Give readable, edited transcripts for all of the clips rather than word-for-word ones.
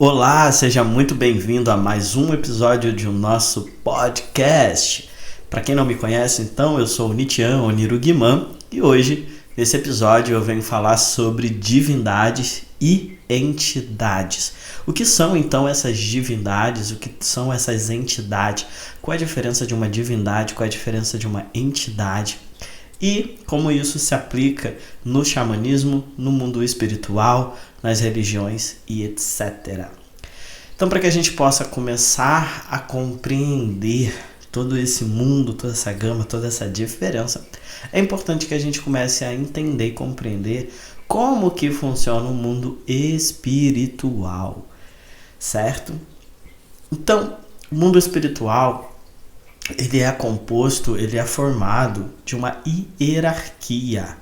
Olá, seja muito bem-vindo a mais um episódio de nosso podcast. Para quem não me conhece, então, eu sou o Nitian Oniru Guimã e hoje, nesse episódio, eu venho falar sobre divindades e entidades. O que são, então, essas divindades? O que são essas entidades? Qual é a diferença de uma divindade? Qual é a diferença de uma entidade? E como isso se aplica no xamanismo, no mundo espiritual, nas religiões e etc. Então, para que a gente possa começar a compreender todo esse mundo, toda essa gama, toda essa diferença, é importante que a gente comece a entender e compreender como que funciona o mundo espiritual, certo? Então, o mundo espiritual ele é formado de uma hierarquia.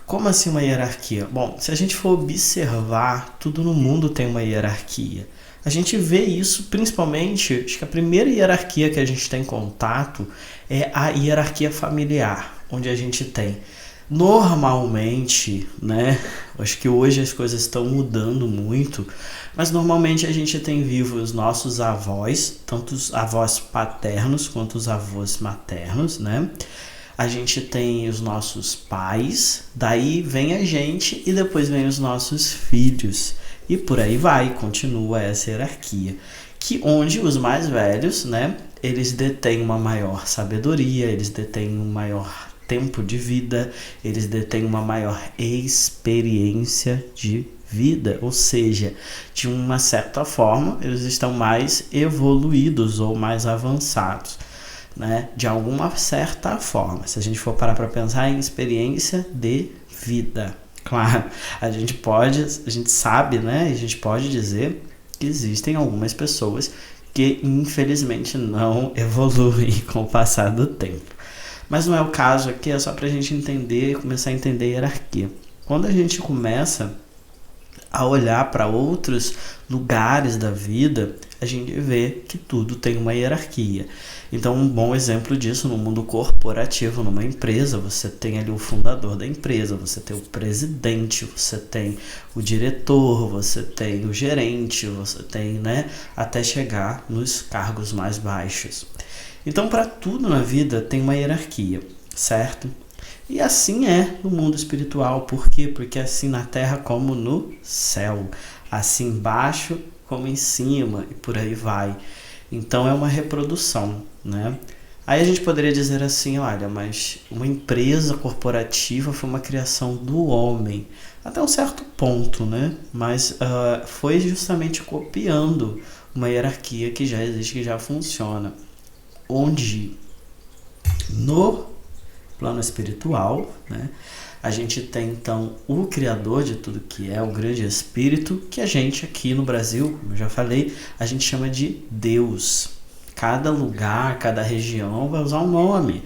Como assim uma hierarquia? Bom, se a gente for observar, tudo no mundo tem uma hierarquia. A gente vê isso principalmente, acho que a primeira hierarquia que a gente tem contato é a hierarquia familiar, onde a gente tem normalmente, né? Acho que hoje as coisas estão mudando muito, mas normalmente a gente tem vivo os nossos avós, tanto os avós paternos quanto os avós maternos, né? A gente tem os nossos pais, daí vem a gente e depois vem os nossos filhos. E por aí vai, continua essa hierarquia. Que onde os mais velhos, né, eles detêm uma maior sabedoria, eles detêm um maior tempo de vida, eles detêm uma maior experiência de vida, ou seja, de uma certa forma, eles estão mais evoluídos ou mais avançados, né? De alguma certa forma, se a gente for parar para pensar em experiência de vida. Claro, a gente sabe, né? A gente pode dizer que existem algumas pessoas que infelizmente não evoluem com o passar do tempo. Mas não é o caso aqui, é só para a gente entender, começar a entender a hierarquia. Quando a gente começa a olhar para outros lugares da vida, a gente vê que tudo tem uma hierarquia. Então, um bom exemplo disso no mundo corporativo, numa empresa, você tem ali o fundador da empresa, você tem o presidente, você tem o diretor, você tem o gerente, você tem, né, até chegar nos cargos mais baixos. Então, para tudo na vida tem uma hierarquia, certo? E assim é no mundo espiritual. Por quê? Porque assim na terra como no céu, assim embaixo como em cima e por aí vai. Então é uma reprodução, né? Aí a gente poderia dizer assim, olha, mas uma empresa corporativa foi uma criação do homem, até um certo ponto, né? Mas foi justamente copiando uma hierarquia que já existe, que já funciona. Onde no plano espiritual, né, a gente tem então o criador de tudo que é o grande espírito, que a gente aqui no Brasil, como eu já falei, a gente chama de Deus. Cada lugar, cada região vai usar um nome.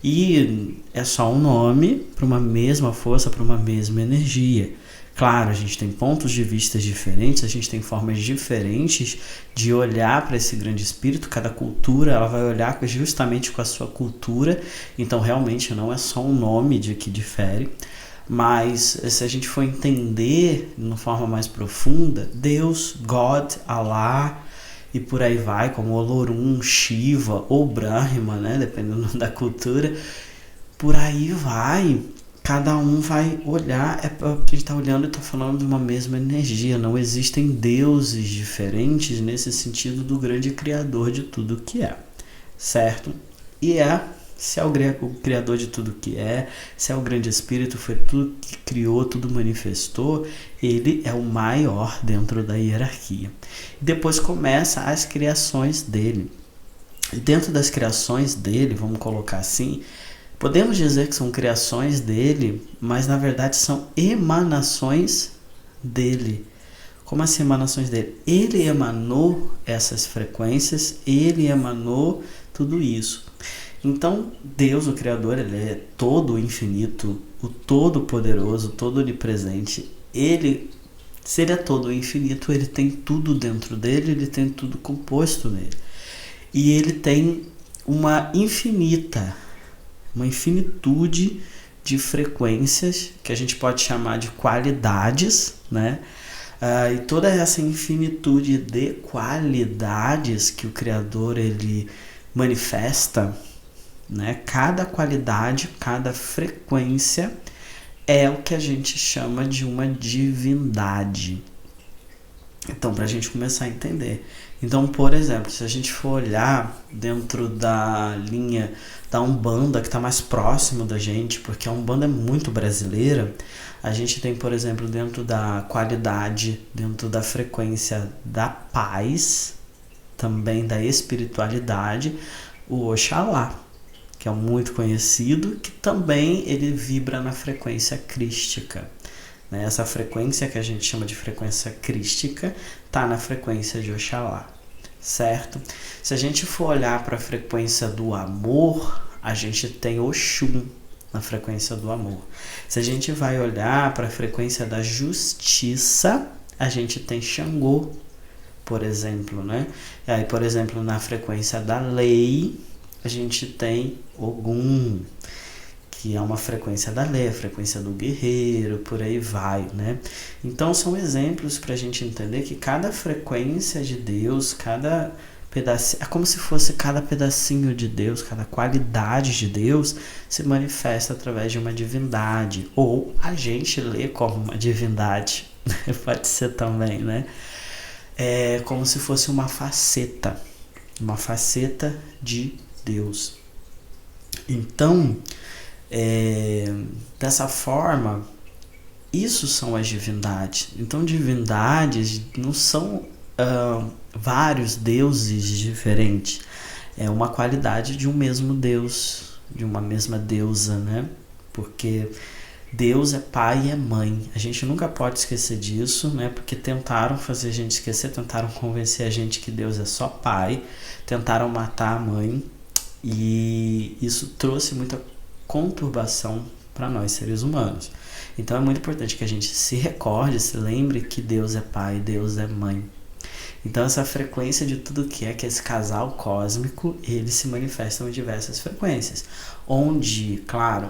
E é só um nome para uma mesma força, para uma mesma energia. Claro, a gente tem pontos de vista diferentes, a gente tem formas diferentes de olhar para esse grande espírito. Cada cultura ela vai olhar justamente com a sua cultura, então realmente não é só um nome de que difere. Mas se a gente for entender de uma forma mais profunda, Deus, God, Allah e por aí vai, como Olorum, Shiva ou Brahma, né, dependendo da cultura, por aí vai. Cada um vai olhar, a gente está olhando e está falando de uma mesma energia. Não existem deuses diferentes nesse sentido do grande criador de tudo que é, certo? E se é o criador de tudo que é, se é o grande espírito, foi tudo que criou, tudo manifestou, ele é o maior dentro da hierarquia. E depois começa as criações dele. E dentro das criações dele, vamos colocar assim, podemos dizer que são criações dele, mas na verdade são emanações dele. Como assim emanações dele? Ele emanou essas frequências, ele emanou tudo isso. Então, Deus, o Criador, ele é todo infinito, o todo poderoso, todo onipresente. Se ele é todo infinito, ele tem tudo dentro dele, ele tem tudo composto nele. E ele tem uma infinitude de frequências que a gente pode chamar de qualidades, né? E toda essa infinitude de qualidades que o Criador ele manifesta, né? Cada qualidade, cada frequência é o que a gente chama de uma divindade. Então, para a gente começar a entender. Então, por exemplo, se a gente for olhar dentro da linha da Umbanda, que está mais próximo da gente, porque a Umbanda é muito brasileira, a gente tem, por exemplo, dentro da qualidade, dentro da frequência da paz, também da espiritualidade, o Oxalá, que é muito conhecido, que também ele vibra na frequência crística. Essa frequência que a gente chama de frequência crística está na frequência de Oxalá, certo? Se a gente for olhar para a frequência do amor, a gente tem Oxum na frequência do amor. Se a gente vai olhar para a frequência da justiça, a gente tem Xangô, por exemplo, né? E aí, por exemplo, na frequência da lei, a gente tem Ogum, que é uma frequência da lei, a frequência do guerreiro, por aí vai, né? Então são exemplos para a gente entender que cada frequência de Deus, cada pedacinho, é como se fosse cada pedacinho de Deus, cada qualidade de Deus se manifesta através de uma divindade, ou a gente lê como uma divindade, pode ser também, né? É como se fosse uma faceta de Deus. Então, dessa forma, isso são as divindades. Então, divindades não são vários deuses diferentes. É uma qualidade de um mesmo Deus, de uma mesma deusa, né? Porque Deus é pai e é mãe. A gente nunca pode esquecer disso, né? Porque tentaram fazer a gente esquecer, tentaram convencer a gente que Deus é só pai, tentaram matar a mãe, e isso trouxe muita conturbação para nós seres humanos. Então é muito importante que a gente se recorde, se lembre que Deus é pai, Deus é mãe. Então essa frequência de tudo que é esse casal cósmico, eles se manifestam em diversas frequências, onde, claro,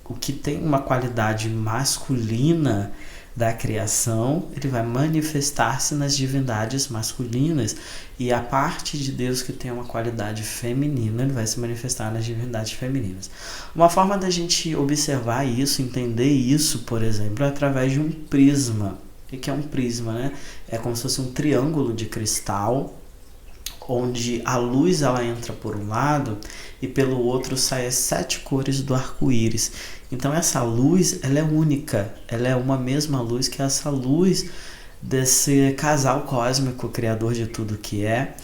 o que tem uma qualidade masculina da criação, ele vai manifestar-se nas divindades masculinas, e a parte de Deus que tem uma qualidade feminina, ele vai se manifestar nas divindades femininas. Uma forma da gente observar isso, entender isso, por exemplo, é através de um prisma. O que é um prisma, né? É como se fosse um triângulo de cristal, onde a luz ela entra por um lado e pelo outro saem as 7 cores do arco-íris. Então essa luz ela é única, ela é uma mesma luz que essa luz desse casal cósmico, criador de tudo que é,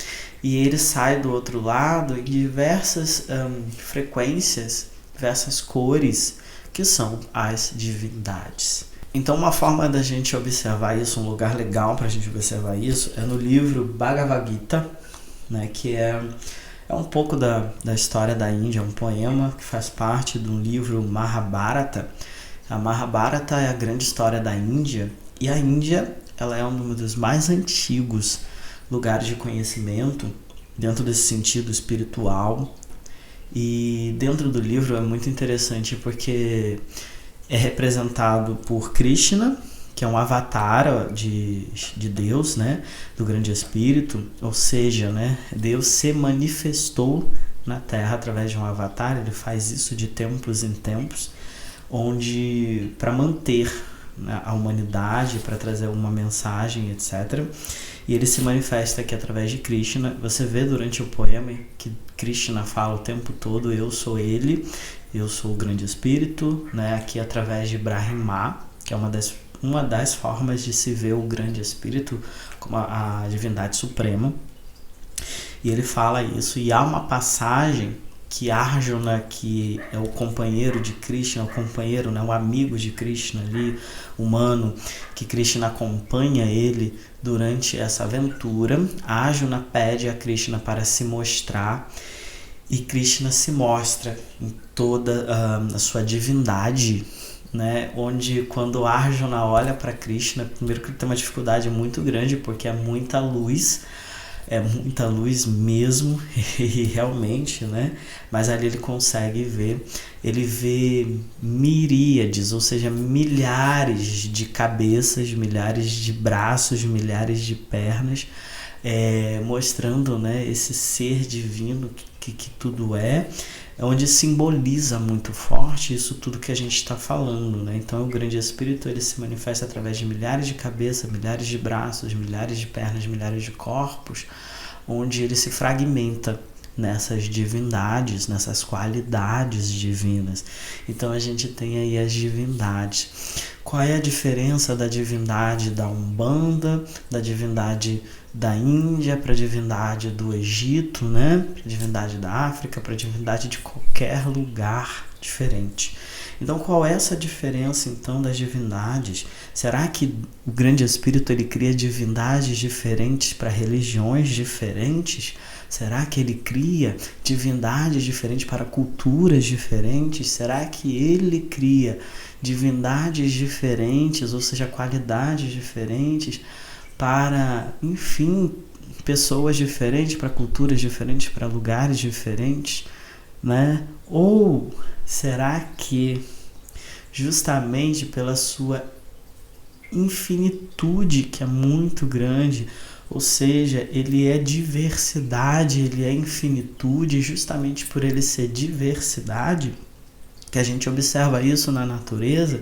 e ele sai do outro lado em diversas frequências, diversas cores, que são as divindades. Então uma forma da gente observar isso, um lugar legal para a gente observar isso, é no livro Bhagavad Gita, né, que é um pouco da história da Índia, um poema que faz parte do livro Mahabharata. A Mahabharata é a grande história da Índia, e a Índia ela é um dos mais antigos lugares de conhecimento dentro desse sentido espiritual. E dentro do livro é muito interessante porque é representado por Krishna, que é um avatar de Deus, né, do grande espírito, ou seja, né, Deus se manifestou na Terra através de um avatar. Ele faz isso de tempos em tempos, onde para manter, né, a humanidade, para trazer uma mensagem, etc. E ele se manifesta aqui através de Krishna. Você vê durante o poema que Krishna fala o tempo todo: eu sou ele, eu sou o grande espírito, né, aqui através de Brahma, que é uma das formas de se ver o grande espírito como a divindade suprema. E ele fala isso, e há uma passagem que Arjuna, que é o companheiro de Krishna, o companheiro, né, o amigo de Krishna ali, humano, que Krishna acompanha ele durante essa aventura. Arjuna pede a Krishna para se mostrar, e Krishna se mostra em toda a sua divindade, né, onde quando Arjuna olha para Krishna, primeiro que ele tem uma dificuldade muito grande, porque é muita luz, é muita luz mesmo, e realmente, né? Mas ali ele vê miríades, ou seja, milhares de cabeças, milhares de braços, milhares de pernas, mostrando, né, esse ser divino que tudo onde simboliza muito forte isso tudo que a gente está falando, né? Então o grande espírito ele se manifesta através de milhares de cabeças, milhares de braços, milhares de pernas, milhares de corpos, onde ele se fragmenta nessas divindades, nessas qualidades divinas. Então a gente tem aí as divindades. Qual é a diferença da divindade da Umbanda, da divindade da Índia para a divindade do Egito, né? Para a divindade da África, para a divindade de qualquer lugar diferente? Então, qual é essa diferença, então, das divindades? Será que o grande espírito ele cria divindades diferentes para religiões diferentes? Será que ele cria divindades diferentes para culturas diferentes? Será que ele cria divindades diferentes, ou seja, qualidades diferentes para, enfim, pessoas diferentes, para culturas diferentes, para lugares diferentes, né? Ou será que justamente pela sua infinitude, que é muito grande, ou seja, ele é diversidade, ele é infinitude, justamente por ele ser diversidade, que a gente observa isso na natureza.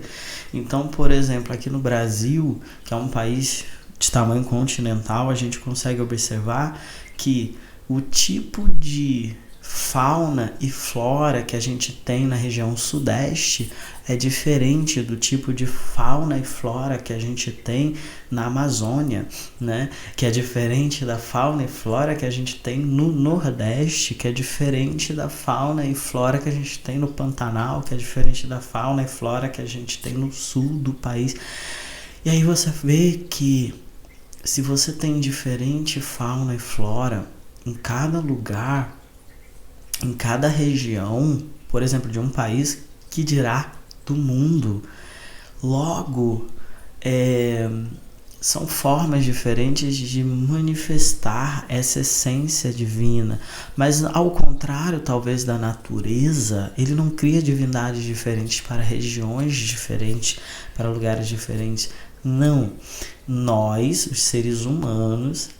Então, por exemplo, aqui no Brasil, que é um país de tamanho continental, a gente consegue observar que o tipo de fauna e flora que a gente tem na região sudeste é diferente do tipo de fauna e flora que a gente tem na Amazônia, né? Que é diferente da fauna e flora que a gente tem no Nordeste, que é diferente da fauna e flora que a gente tem no Pantanal, que é diferente da fauna e flora que a gente tem no sul do país. E aí você vê que se você tem diferente fauna e flora em cada lugar, em cada região, por exemplo, de um país, que dirá do mundo, logo são formas diferentes de manifestar essa essência divina. Mas ao contrário, talvez, da natureza, ele não cria divindades diferentes para regiões diferentes, para lugares diferentes. Não. Nós, os seres humanos,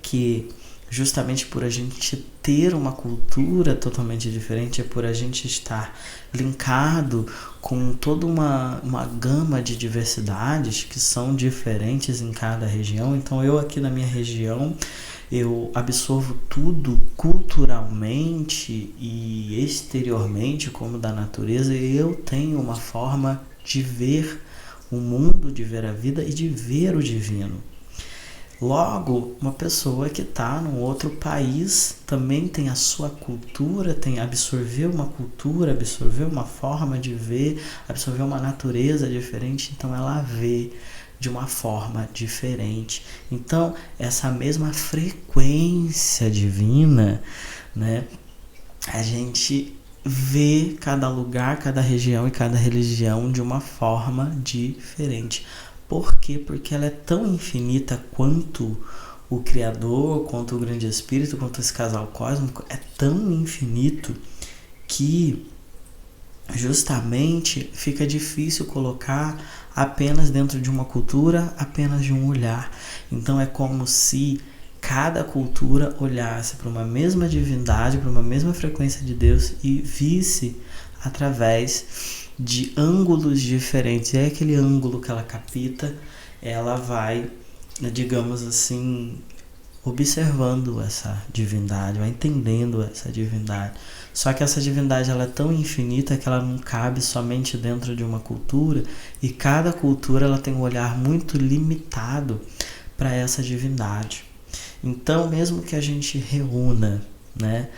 que justamente por a gente ter uma cultura totalmente diferente, é por a gente estar linkado com toda uma gama de diversidades que são diferentes em cada região. Então eu aqui na minha região, eu absorvo tudo culturalmente e exteriormente como da natureza, e eu tenho uma forma de ver o mundo, de ver a vida e de ver o divino. Logo, uma pessoa que está num outro país também tem a sua cultura, absorveu uma cultura, absorveu uma forma de ver, absorveu uma natureza diferente, então ela vê de uma forma diferente. Então, essa mesma frequência divina, né, a gente vê cada lugar, cada região e cada religião de uma forma diferente. Por quê? Porque ela é tão infinita quanto o Criador, quanto o Grande Espírito, quanto esse casal cósmico, é tão infinito que justamente fica difícil colocar apenas dentro de uma cultura, apenas de um olhar. Então é como se cada cultura olhasse para uma mesma divindade, para uma mesma frequência de Deus e visse através de ângulos diferentes. É aquele ângulo que ela capta, ela vai, digamos assim, observando essa divindade, vai entendendo essa divindade. Só que essa divindade ela é tão infinita que ela não cabe somente dentro de uma cultura, e cada cultura ela tem um olhar muito limitado para essa divindade. Então, mesmo que a gente reúna, né,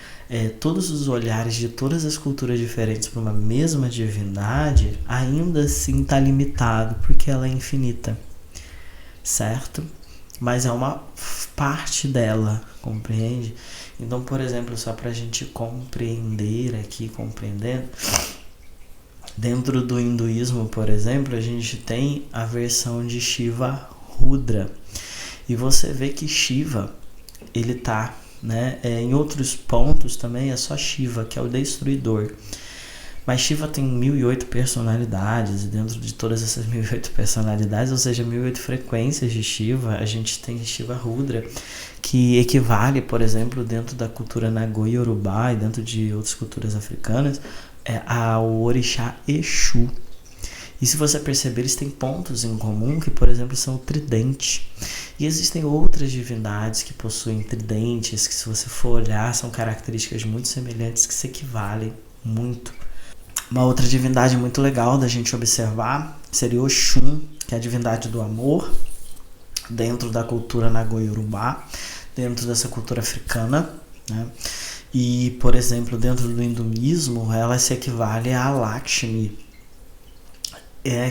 todos os olhares de todas as culturas diferentes para uma mesma divindade, ainda assim está limitado, porque ela é infinita, certo? Mas é uma parte dela, compreende? Então, por exemplo, só para a gente compreender aqui, compreendendo, dentro do hinduísmo, por exemplo, a gente tem a versão de Shiva Rudra. E você vê que Shiva, ele tá, né? Em outros pontos também é só Shiva, que é o destruidor. Mas Shiva tem 1008 personalidades, e dentro de todas essas 1008 personalidades, ou seja, 1008 frequências de Shiva, a gente tem Shiva Rudra, que equivale, por exemplo, dentro da cultura Nagô-Yorubá e dentro de outras culturas africanas, ao orixá Exu. E se você perceber, eles têm pontos em comum que, por exemplo, são o tridente. E existem outras divindades que possuem tridentes, que se você for olhar, são características muito semelhantes, que se equivalem muito. Uma outra divindade muito legal da gente observar seria Oxum, que é a divindade do amor, dentro da cultura Nagô-Yorubá, dentro dessa cultura africana, né? E, por exemplo, dentro do hinduísmo, ela se equivale a Lakshmi,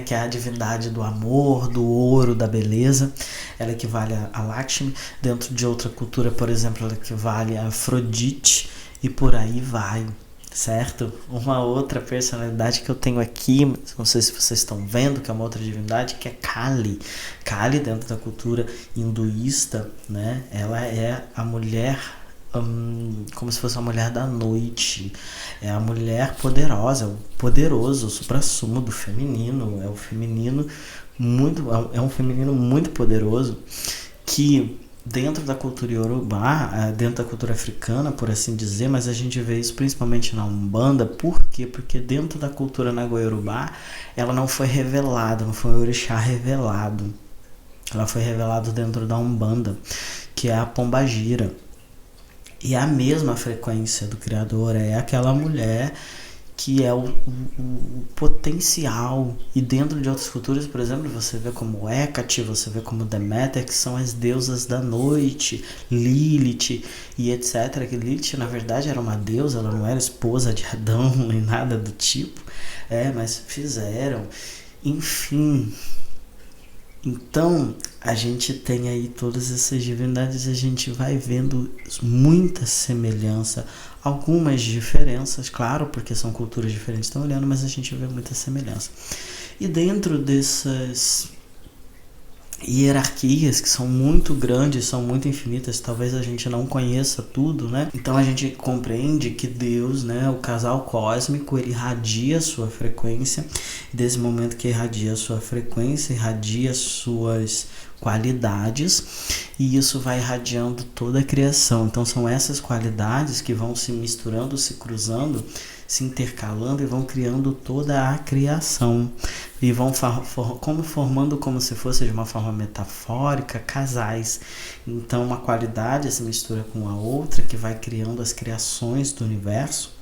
que é a divindade do amor, do ouro, da beleza. Ela equivale a Lakshmi. Dentro de outra cultura, por exemplo, ela equivale a Afrodite, e por aí vai, certo? Uma outra personalidade que eu tenho aqui, não sei se vocês estão vendo, que é uma outra divindade, que é Kali. Kali, dentro da cultura hinduísta, né? Ela é a mulher, como se fosse a mulher da noite. É a mulher poderosa, o poderoso, o suprassumo do feminino. É o feminino é um feminino muito poderoso, que dentro da cultura iorubá, dentro da cultura africana, por assim dizer, mas a gente vê isso principalmente na Umbanda. Por quê? Porque dentro da cultura Nagô-Yorubá, ela não foi revelada, não foi um orixá revelado. Ela foi revelada dentro da Umbanda, que é a Pombagira. E a mesma frequência do Criador, é aquela mulher que é o potencial. E dentro de outras culturas, por exemplo, você vê como Hecate, você vê como Deméter, que são as deusas da noite, Lilith e etc. Que Lilith, na verdade, era uma deusa, ela não era esposa de Adão nem nada do tipo, mas fizeram, enfim. Então, a gente tem aí todas essas divindades, a gente vai vendo muita semelhança, algumas diferenças, claro, porque são culturas diferentes, estão olhando, mas a gente vê muita semelhança. E dentro dessas hierarquias que são muito grandes, são muito infinitas, talvez a gente não conheça tudo, né? Então a gente compreende que Deus, né, o casal cósmico, ele irradia a sua frequência, e desse momento que irradia a sua frequência, irradia suas qualidades, e isso vai irradiando toda a criação. Então são essas qualidades que vão se misturando, se cruzando, se intercalando e vão criando toda a criação, e vão formando, como se fosse de uma forma metafórica, casais. Então uma qualidade se mistura com a outra, que vai criando as criações do universo.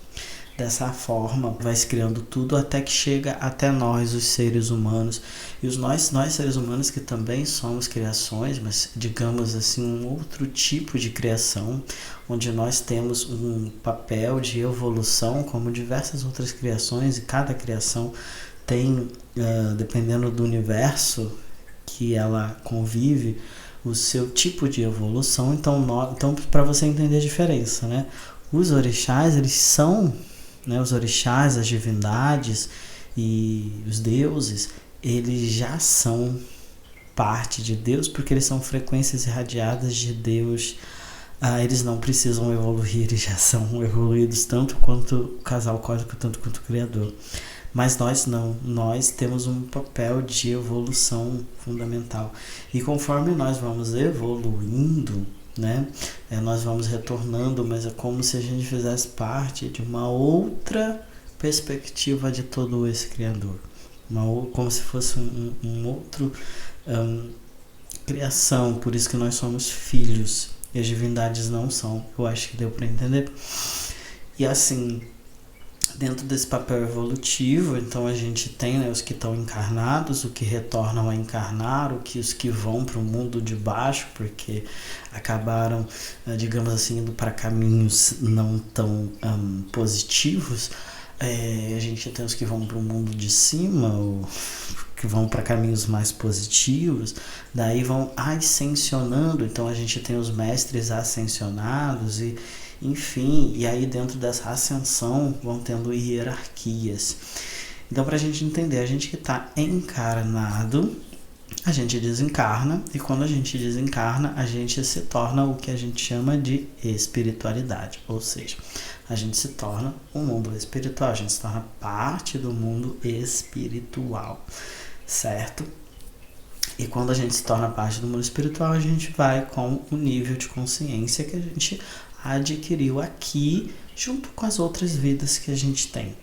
Dessa forma vai se criando tudo até que chega até nós, os seres humanos. E nós seres humanos, que também somos criações, mas digamos assim, um outro tipo de criação, onde nós temos um papel de evolução como diversas outras criações, e cada criação tem, dependendo do universo que ela convive, o seu tipo de evolução. Então para você entender a diferença, né? Os orixás, eles são, né, os orixás, as divindades e os deuses, eles já são parte de Deus, porque eles são frequências irradiadas de Deus. Eles não precisam evoluir, eles já são evoluídos, tanto quanto o casal cósmico, tanto quanto o Criador. Mas nós não, nós temos um papel de evolução fundamental. E conforme nós vamos evoluindo, né, nós vamos retornando, mas é como se a gente fizesse parte de uma outra perspectiva de todo esse Criador, como se fosse um outro criação. Por isso que nós somos filhos e as divindades não são. Eu acho que deu para entender. E assim, dentro desse papel evolutivo, então a gente tem, né, os que estão encarnados, os que retornam a encarnar, os que vão para o mundo de baixo, porque acabaram, digamos assim, indo para caminhos não tão positivos. A gente tem os que vão para o mundo de cima, ou que vão para caminhos mais positivos, daí vão ascensionando. Então a gente tem os mestres ascensionados, e enfim, e aí dentro dessa ascensão vão tendo hierarquias. Então, para a gente entender, a gente que está encarnado, a gente desencarna, e quando a gente desencarna, a gente se torna o que a gente chama de espiritualidade, ou seja, a gente se torna um mundo espiritual, a gente se torna parte do mundo espiritual, certo? E quando a gente se torna parte do mundo espiritual, a gente vai com o nível de consciência que a gente adquiriu aqui, junto com as outras vidas que a gente tem,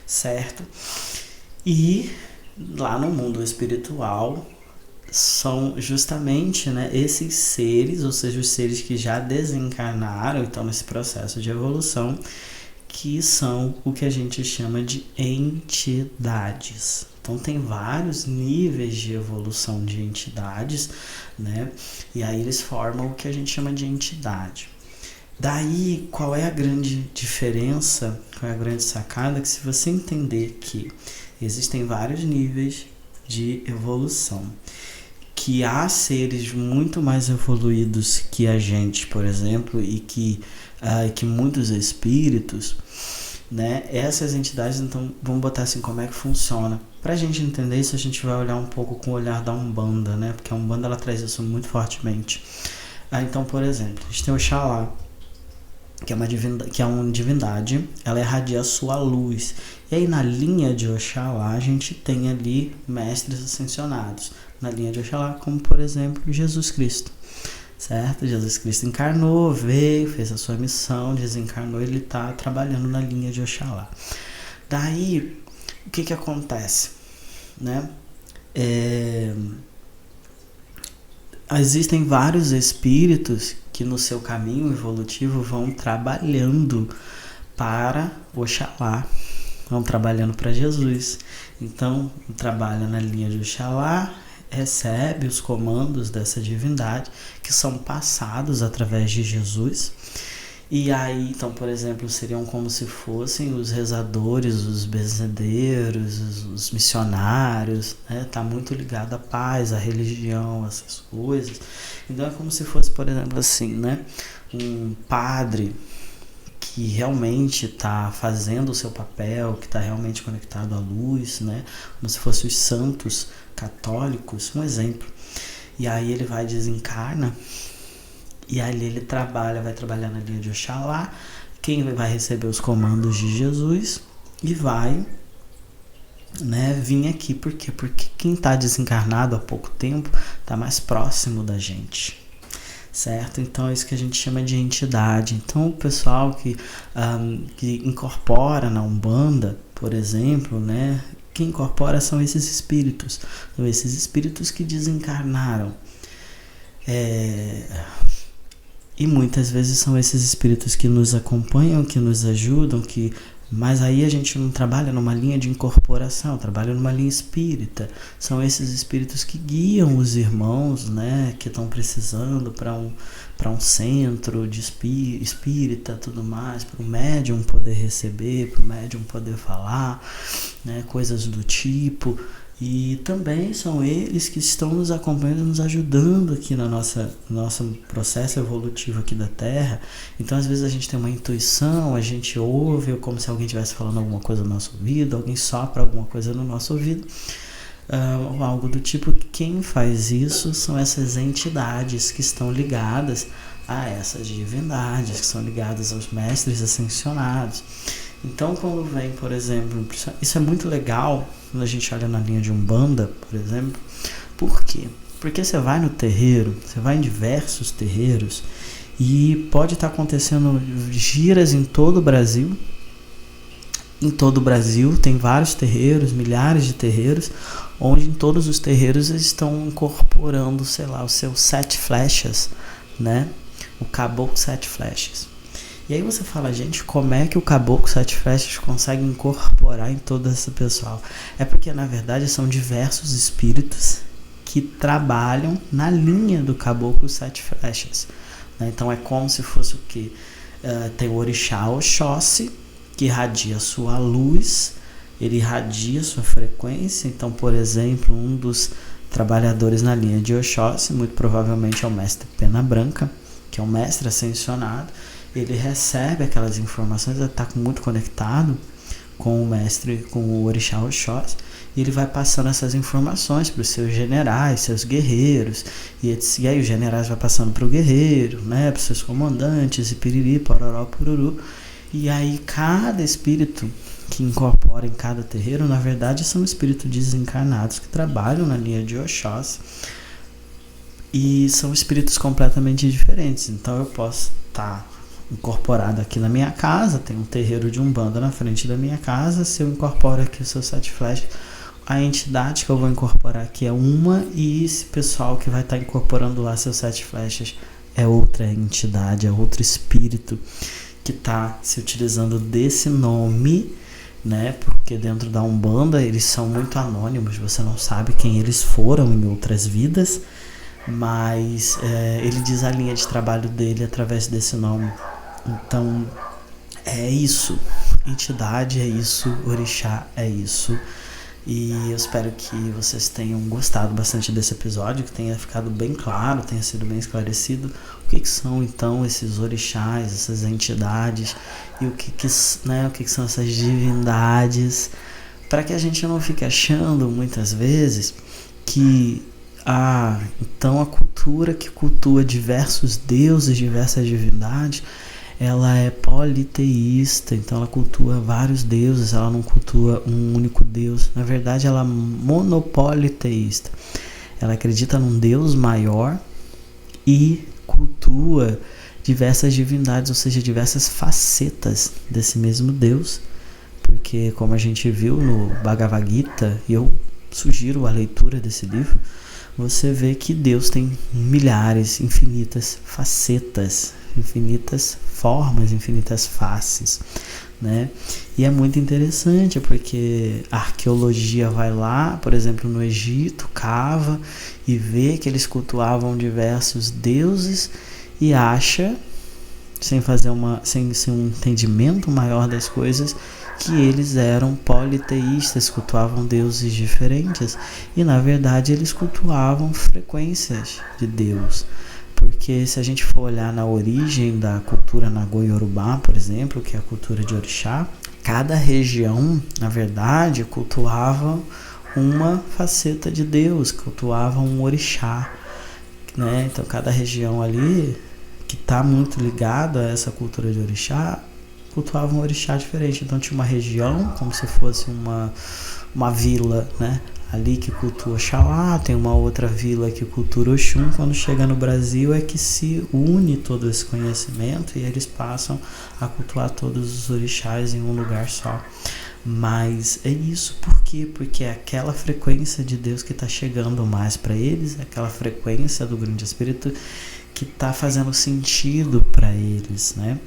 certo? E lá no mundo espiritual são justamente, né, esses seres, ou seja, os seres que já desencarnaram e estão nesse processo de evolução, que são o que a gente chama de entidades. Então tem vários níveis de evolução de entidades, né? E aí eles formam o que a gente chama de entidade. Daí, qual é a grande diferença, qual é a grande sacada? Que se você entender que existem vários níveis de evolução, que há seres muito mais evoluídos que a gente, por exemplo, e que muitos espíritos, né? Essas entidades, então, vamos botar assim, como é que funciona. Pra gente entender isso, a gente vai olhar um pouco com o olhar da Umbanda, né? Porque a Umbanda, ela traz isso muito fortemente. Então, por exemplo, a gente tem Oxalá, que é uma divindade, ela irradia a sua luz. E aí na linha de Oxalá a gente tem ali mestres ascensionados. Na linha de Oxalá, como por exemplo Jesus Cristo, certo? Jesus Cristo encarnou, veio, fez a sua missão, desencarnou, ele está trabalhando na linha de Oxalá. Daí, o que acontece, né? Existem vários espíritos que no seu caminho evolutivo vão trabalhando para Oxalá, vão trabalhando para Jesus. Então, trabalha na linha de Oxalá, recebe os comandos dessa divindade que são passados através de Jesus. E aí, então, por exemplo, seriam como se fossem os rezadores, os benzedeiros, os missionários, né? Tá muito ligado à paz, à religião, essas coisas. Então é como se fosse, por exemplo, assim, né? Um padre que realmente está fazendo o seu papel, que está realmente conectado à luz, né? Como se fossem os santos católicos, um exemplo. E aí ele vai desencarna, e ali ele vai trabalhar na linha de Oxalá, quem vai receber os comandos de Jesus e vai, né, vir aqui. Por quê? Porque quem está desencarnado há pouco tempo está mais próximo da gente, certo? Então é isso que a gente chama de entidade. Então o pessoal que incorpora na Umbanda, por exemplo, né, quem incorpora são esses espíritos. São esses espíritos que desencarnaram. E muitas vezes são esses espíritos que nos acompanham, que nos ajudam, mas aí a gente não trabalha numa linha de incorporação, trabalha numa linha espírita. São esses espíritos que guiam os irmãos, né, que estão precisando para um centro de espírita, tudo mais, para o médium poder receber, para o médium poder falar, né, coisas do tipo. E também são eles que estão nos acompanhando, nos ajudando aqui no nosso processo evolutivo aqui da Terra. Então, às vezes a gente tem uma intuição, a gente ouve como se alguém estivesse falando alguma coisa no nosso ouvido, alguém sopra alguma coisa no nosso ouvido, algo do tipo. Quem faz isso são essas entidades que estão ligadas a essas divindades, que são ligadas aos mestres ascensionados. Então, quando vem, por exemplo, isso é muito legal quando a gente olha na linha de Umbanda, por exemplo. Por quê? Porque você vai no terreiro, você vai em diversos terreiros e pode estar acontecendo giras em todo o Brasil. Em todo o Brasil tem vários terreiros, milhares de terreiros, onde em todos os terreiros eles estão incorporando, sei lá, os seus 7 flechas, né? O caboclo 7 flechas. E aí você fala, gente, como é que o caboclo 7 flechas consegue incorporar em todo esse pessoal? É porque, na verdade, são diversos espíritos que trabalham na linha do caboclo 7 flechas. Né? Então é como se fosse o quê? Tem o orixá Oxóssi, que irradia sua luz, ele irradia sua frequência. Então, por exemplo, um dos trabalhadores na linha de Oxóssi, muito provavelmente é o mestre Pena Branca, que é um mestre ascensionado. Ele recebe aquelas informações, ele está muito conectado com o mestre, com o orixá Oxóssi, e ele vai passando essas informações para os seus generais, seus guerreiros, e aí os generais vai passando para o guerreiro, né, para os seus comandantes, e piriri, pororó, pururu. E aí cada espírito que incorpora em cada terreiro, na verdade, são espíritos desencarnados que trabalham na linha de Oxóssi, e são espíritos completamente diferentes. Então eu posso estar incorporado aqui na minha casa, tem um terreiro de Umbanda na frente da minha casa. Se eu incorporo aqui o seu 7 flechas, a entidade que eu vou incorporar aqui é uma, e esse pessoal que vai estar incorporando lá seus 7 flechas é outra entidade, é outro espírito que está se utilizando desse nome, né? Porque dentro da Umbanda eles são muito anônimos, você não sabe quem eles foram em outras vidas, mas ele diz a linha de trabalho dele através desse nome. Então é isso, entidade é isso, orixá é isso. E eu espero que vocês tenham gostado bastante desse episódio, que tenha ficado bem claro, tenha sido bem esclarecido o que são então esses orixás, essas entidades, e o que são essas divindades, para que a gente não fique achando muitas vezes que então a cultura que cultua diversos deuses, diversas divindades, ela é politeísta, então ela cultua vários deuses, ela não cultua um único Deus. Na verdade, ela é monopoliteísta. Ela acredita num Deus maior e cultua diversas divindades, ou seja, diversas facetas desse mesmo Deus. Porque, como a gente viu no Bhagavad Gita, e eu sugiro a leitura desse livro, você vê que Deus tem milhares, infinitas facetas, infinitas formas, infinitas faces, né? E é muito interessante porque a arqueologia vai lá, por exemplo, no Egito, cava e vê que eles cultuavam diversos deuses e acha, sem um entendimento maior das coisas, que eles eram politeístas, cultuavam deuses diferentes, e na verdade eles cultuavam frequências de Deus. Porque se a gente for olhar na origem da cultura Nagô-Yorubá, por exemplo, que é a cultura de orixá, cada região, na verdade, cultuava uma faceta de Deus, cultuava um orixá, né? Então cada região ali que está muito ligada a essa cultura de orixá, cultuava um orixá diferente. Então tinha uma região como se fosse uma vila, né? Ali que cultua Oxalá, tem uma outra vila que cultua Oxum. Quando chega no Brasil é que se une todo esse conhecimento e eles passam a cultuar todos os orixás em um lugar só. Mas é isso, por quê? Porque é aquela frequência de Deus que está chegando mais para eles, é aquela frequência do grande espírito que está fazendo sentido para eles, né?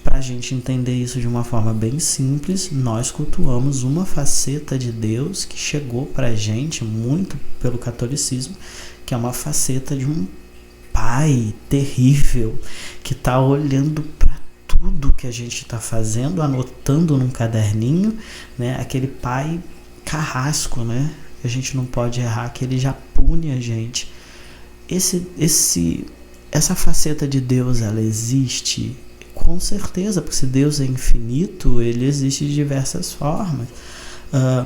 Para a gente entender isso de uma forma bem simples, nós cultuamos uma faceta de Deus que chegou para a gente muito pelo catolicismo, que é uma faceta de um pai terrível, que está olhando para tudo que a gente está fazendo, anotando num caderninho, né? Aquele pai carrasco, né? A gente não pode errar, que ele já pune a gente. Essa faceta de Deus, ela existe? Com certeza, porque se Deus é infinito, ele existe de diversas formas.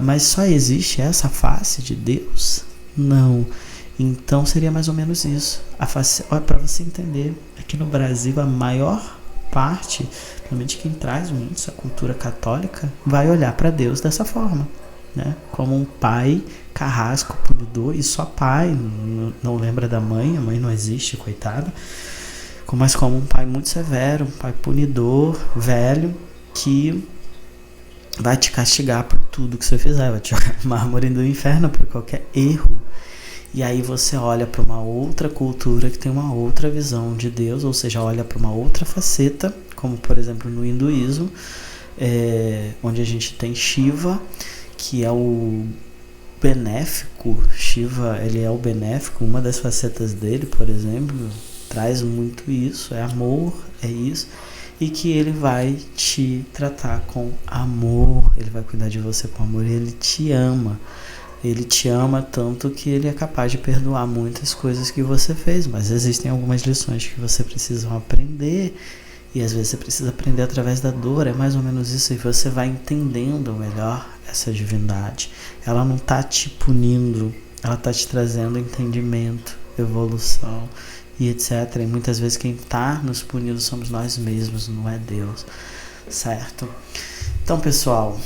Mas só existe essa face de Deus? Não. Então seria mais ou menos isso. Para você entender, aqui no Brasil a maior parte, principalmente quem traz muito essa cultura católica, vai olhar para Deus dessa forma, né? Como um pai carrasco, punidor, e só pai, não lembra da mãe, a mãe não existe, coitada. Mas como um pai muito severo, um pai punidor, velho, que vai te castigar por tudo que você fizer, vai te jogar no mármore do inferno por qualquer erro. E aí você olha para uma outra cultura que tem uma outra visão de Deus, ou seja, olha para uma outra faceta, como por exemplo no hinduísmo, onde a gente tem Shiva, que é o benéfico. Shiva, ele é o benéfico, uma das facetas dele, por exemplo, traz muito isso, é amor, é isso, e que ele vai te tratar com amor, ele vai cuidar de você com amor, ele te ama tanto que ele é capaz de perdoar muitas coisas que você fez, mas existem algumas lições que você precisa aprender, E às vezes você precisa aprender através da dor, é mais ou menos isso, e você vai entendendo melhor essa divindade. Ela não está te punindo, ela está te trazendo entendimento, evolução e etc. E muitas vezes quem está nos punindo somos nós mesmos, não é Deus, certo? Então, pessoal,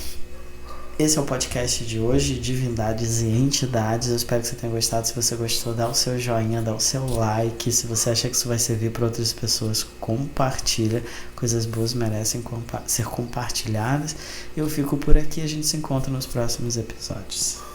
esse é o podcast de hoje, Divindades e Entidades. Eu espero que você tenha gostado. Se você gostou, dá o seu joinha, dá o seu like. Se você acha que isso vai servir para outras pessoas, compartilha. Coisas boas merecem ser compartilhadas. Eu fico por aqui, a gente se encontra nos próximos episódios.